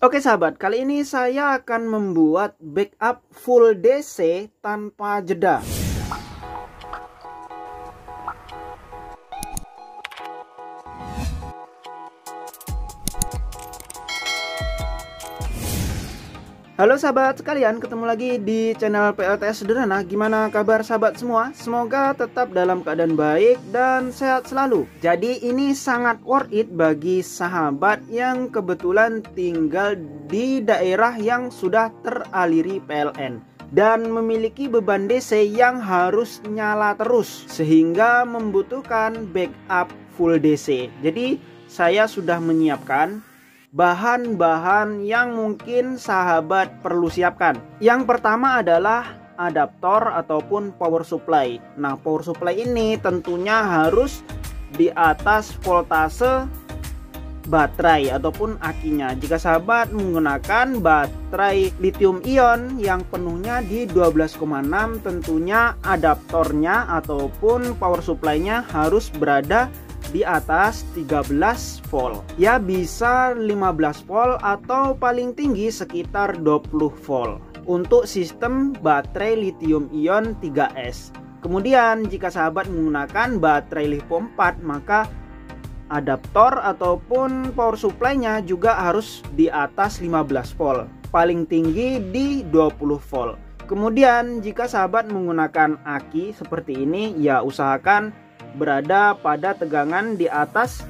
Oke sahabat, kali ini saya akan membuat backup full DC tanpa jeda. Halo sahabat sekalian, ketemu lagi di channel PLTS Sederhana. Gimana kabar sahabat semua? Semoga tetap dalam keadaan baik dan sehat selalu. Jadi ini sangat worth it bagi sahabat yang kebetulan tinggal di daerah yang sudah teraliri PLN dan memiliki beban DC yang harus nyala terus sehingga membutuhkan backup full DC. Jadi saya sudah menyiapkan bahan-bahan yang mungkin sahabat perlu siapkan. Yang pertama adalah adaptor ataupun power supply. Nah, power supply ini tentunya harus di atas voltase baterai ataupun akinya. Jika sahabat menggunakan baterai lithium ion yang penuhnya di 12,6, tentunya adaptornya ataupun power supply-nya harus berada di atas 13 volt. Ya, bisa 15 volt atau paling tinggi sekitar 20 volt untuk sistem baterai lithium ion 3S. Kemudian jika sahabat menggunakan baterai lithium 4, maka adaptor ataupun power supply-nya juga harus di atas 15 volt, paling tinggi di 20 volt. Kemudian jika sahabat menggunakan aki seperti ini, ya usahakan berada pada tegangan di atas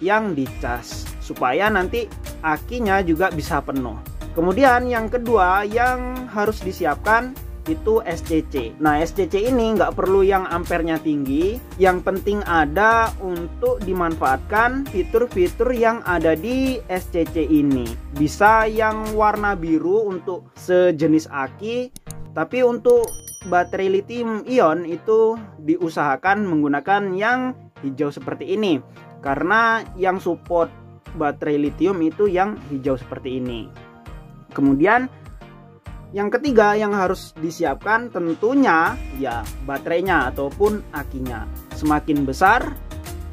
yang dicas supaya nanti akinya juga bisa penuh. Kemudian yang kedua yang harus disiapkan itu SCC. Nah, SCC ini nggak perlu yang ampernya tinggi, yang penting ada untuk dimanfaatkan fitur-fitur yang ada di SCC ini. Bisa yang warna biru untuk sejenis aki, tapi untuk baterai lithium ion itu diusahakan menggunakan yang hijau seperti ini, karena yang support baterai lithium itu yang hijau seperti ini. Kemudian yang ketiga yang harus disiapkan tentunya ya baterainya ataupun akinya. Semakin besar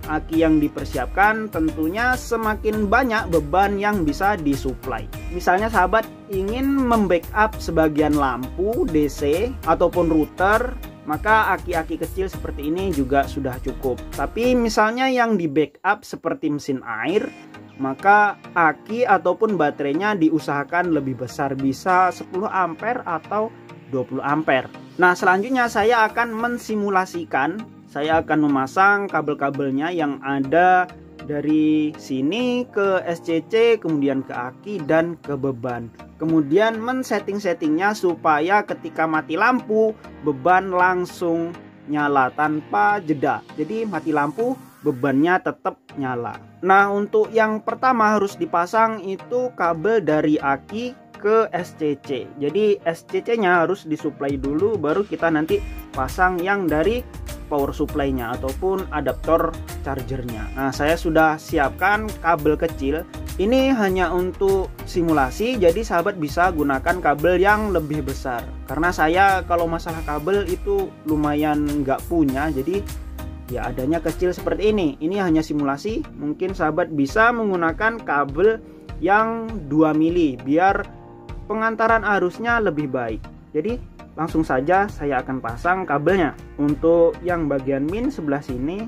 aki yang dipersiapkan, tentunya semakin banyak beban yang bisa disuplai. Misalnya sahabat ingin membackup sebagian lampu DC ataupun router, maka aki-aki kecil seperti ini juga sudah cukup. Tapi misalnya yang di backup seperti mesin air, maka aki ataupun baterainya diusahakan lebih besar, bisa 10 ampere atau 20 ampere. Nah, selanjutnya saya akan mensimulasikan. Saya akan memasang kabel-kabelnya yang ada dari sini ke SCC, kemudian ke aki dan ke beban. Kemudian men-setting-settingnya supaya ketika mati lampu, beban langsung nyala tanpa jeda. Jadi mati lampu, bebannya tetap nyala. Nah, untuk yang pertama harus dipasang itu kabel dari aki ke SCC. Jadi SCC-nya harus disuplai dulu, baru kita nanti pasang yang dari power supply-nya ataupun adaptor chargernya. Nah, saya sudah siapkan kabel kecil. Ini hanya untuk simulasi, jadi sahabat bisa gunakan kabel yang lebih besar. Karena saya kalau masalah kabel itu lumayan nggak punya, jadi ya adanya kecil seperti ini. Ini hanya simulasi. Mungkin sahabat bisa menggunakan kabel yang 2 mili biar pengantaran arusnya lebih baik. Jadi langsung saja saya akan pasang kabelnya. Untuk yang bagian min sebelah sini,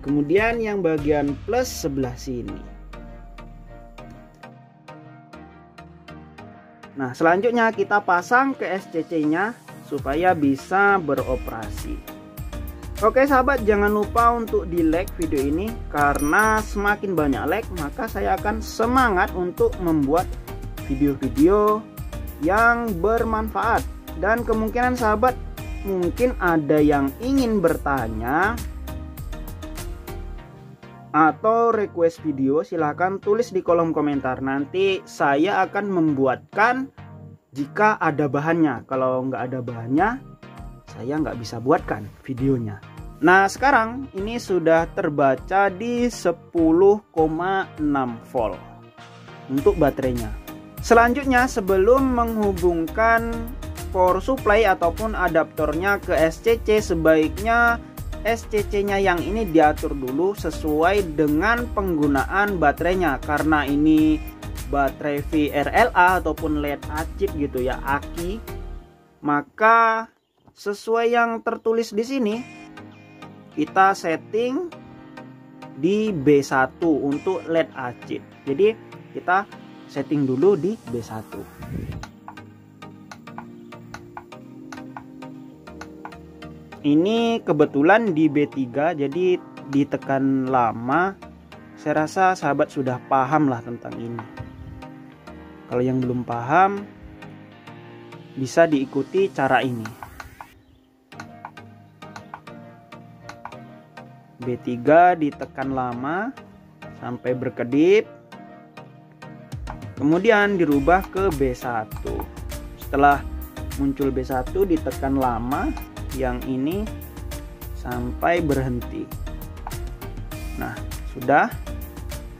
kemudian yang bagian plus sebelah sini. Nah, selanjutnya kita pasang ke SCC-nya supaya bisa beroperasi. Oke sahabat, jangan lupa untuk di like video ini, karena semakin banyak like maka saya akan semangat untuk membuat video-video yang bermanfaat. Dan kemungkinan sahabat mungkin ada yang ingin bertanya atau request video, silahkan tulis di kolom komentar. Nanti saya akan membuatkan jika ada bahannya. Kalau nggak ada bahannya, saya nggak bisa buatkan videonya. Nah, sekarang ini sudah terbaca di 10,6 volt untuk baterainya. Selanjutnya, sebelum menghubungkan power supply ataupun adaptornya ke SCC, sebaiknya SCC-nya yang ini diatur dulu sesuai dengan penggunaan baterainya, karena ini baterai VRLA ataupun LED acid gitu ya, aki. Maka sesuai yang tertulis di sini kita setting di B1 untuk LED acid. Jadi kita setting dulu di B1. Ini kebetulan di B3, jadi ditekan lama. Saya rasa sahabat sudah paham lah tentang ini. Kalau yang belum paham, bisa diikuti cara ini. B3 ditekan lama sampai berkedip. Kemudian dirubah ke B1. Setelah muncul B1 ditekan lama yang ini sampai berhenti. Nah, sudah.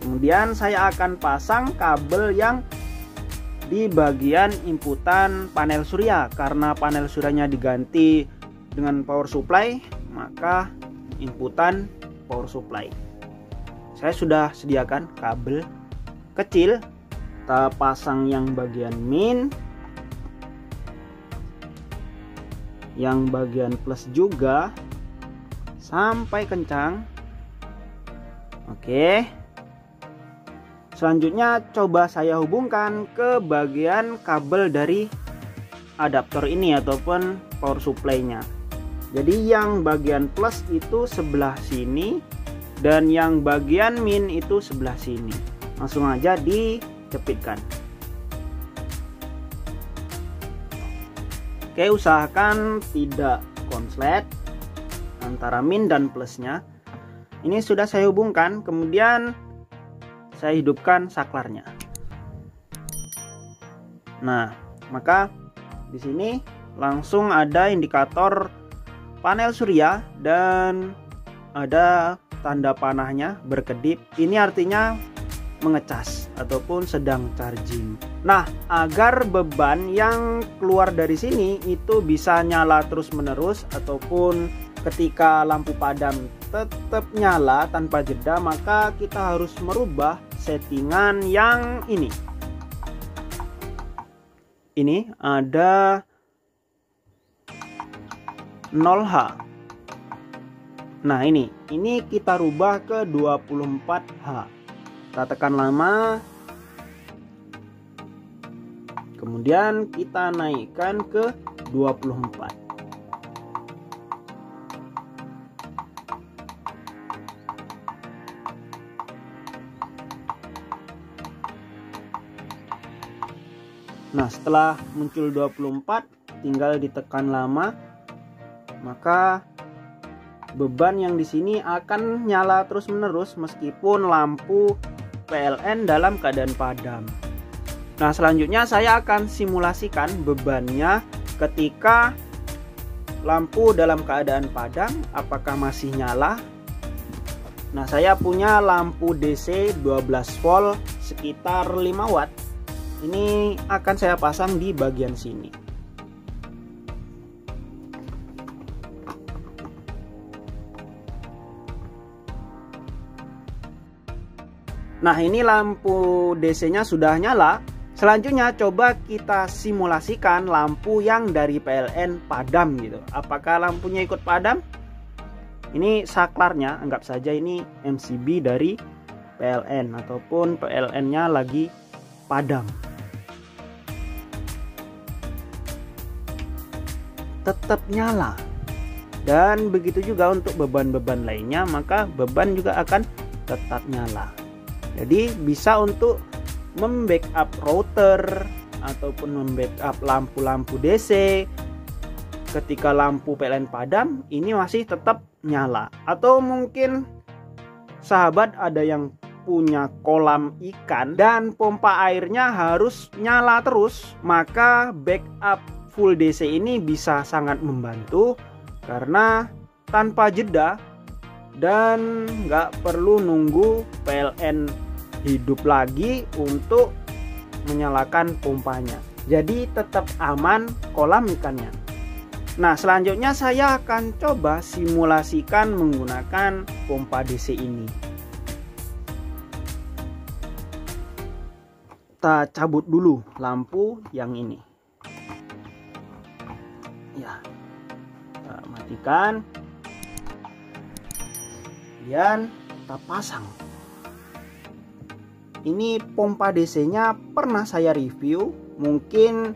Kemudian saya akan pasang kabel yang di bagian inputan panel surya. Karena panel suryanya diganti dengan power supply, maka inputan power supply. Saya sudah sediakan kabel kecil. Kita pasang yang bagian min, yang bagian plus juga sampai kencang. Oke. Selanjutnya coba saya hubungkan ke bagian kabel dari adaptor ini ataupun power supply-nya. Jadi yang bagian plus itu sebelah sini dan yang bagian min itu sebelah sini. Langsung aja dicepitkan. Oke, usahakan tidak konslet antara min dan plusnya. Ini sudah saya hubungkan, kemudian saya hidupkan saklarnya. Nah, maka di sini langsung ada indikator panel surya dan ada tanda panahnya berkedip. Ini artinya mengecas ataupun sedang charging. Nah, agar beban yang keluar dari sini itu bisa nyala terus-menerus ataupun ketika lampu padam tetap nyala tanpa jeda, maka kita harus merubah settingan yang ini. Ini ada 0H. Nah, ini kita rubah ke 24H. Kita tekan lama, kemudian kita naikkan ke 24. Nah, setelah muncul 24, tinggal ditekan lama, maka beban yang di sini akan nyala terus-menerus meskipun lampu PLN dalam keadaan padam. Nah, selanjutnya saya akan simulasikan bebannya ketika lampu dalam keadaan padam, apakah masih nyala. Nah, saya punya lampu DC 12 volt sekitar 5 watt. Ini akan saya pasang di bagian sini. Nah, ini lampu DC-nya sudah nyala. Selanjutnya coba kita simulasikan lampu yang dari PLN padam gitu. Apakah lampunya ikut padam? Ini saklarnya, anggap saja ini MCB dari PLN ataupun PLN-nya lagi padam. Tetap nyala. Dan begitu juga untuk beban-beban lainnya, maka beban juga akan tetap nyala. Jadi bisa untuk membackup router ataupun membackup lampu-lampu DC. Ketika lampu PLN padam, ini masih tetap nyala. Atau mungkin sahabat ada yang punya kolam ikan dan pompa airnya harus nyala terus, maka backup full DC ini bisa sangat membantu karena tanpa jeda dan nggak perlu nunggu PLN hidup lagi untuk menyalakan pompanya. Jadi tetap aman kolam ikannya. Nah, selanjutnya saya akan coba simulasikan menggunakan pompa DC ini. Kita cabut dulu lampu yang ini. Ya, kita matikan. Kemudian kita pasang. Ini pompa DC-nya pernah saya review. Mungkin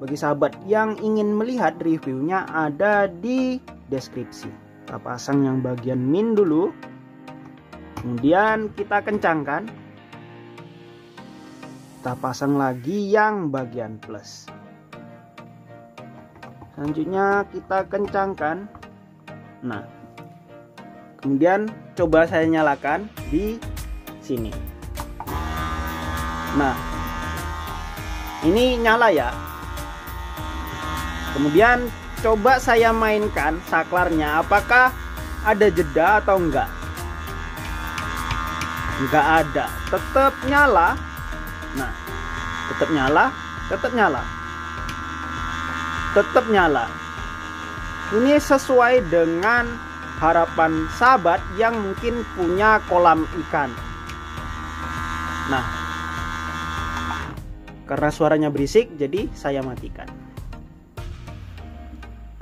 bagi sahabat yang ingin melihat reviewnya ada di deskripsi. Kita pasang yang bagian min dulu. Kemudian kita kencangkan. Kita pasang lagi yang bagian plus. Selanjutnya kita kencangkan. Nah, kemudian coba saya nyalakan di sini. Nah, ini nyala ya. Kemudian coba saya mainkan saklarnya, apakah ada jeda atau enggak. Enggak ada, tetap nyala. Nah, tetap nyala, tetap nyala, tetap nyala. Ini sesuai dengan harapan sahabat yang mungkin punya kolam ikan. Nah, karena suaranya berisik, jadi saya matikan.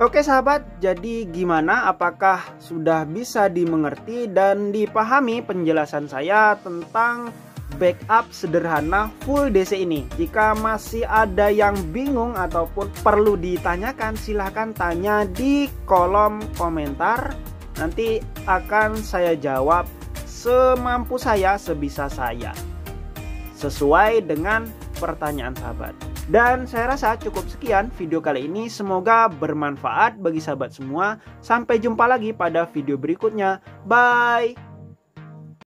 Oke sahabat, jadi gimana? Apakah sudah bisa dimengerti dan dipahami penjelasan saya tentang backup sederhana full DC ini? Jika masih ada yang bingung ataupun perlu ditanyakan, silahkan tanya di kolom komentar. Nanti akan saya jawab semampu saya, sebisa saya, sesuai dengan pertanyaan sahabat. Dan saya rasa cukup sekian video kali ini. Semoga bermanfaat bagi sahabat semua. Sampai jumpa lagi pada video berikutnya. Bye.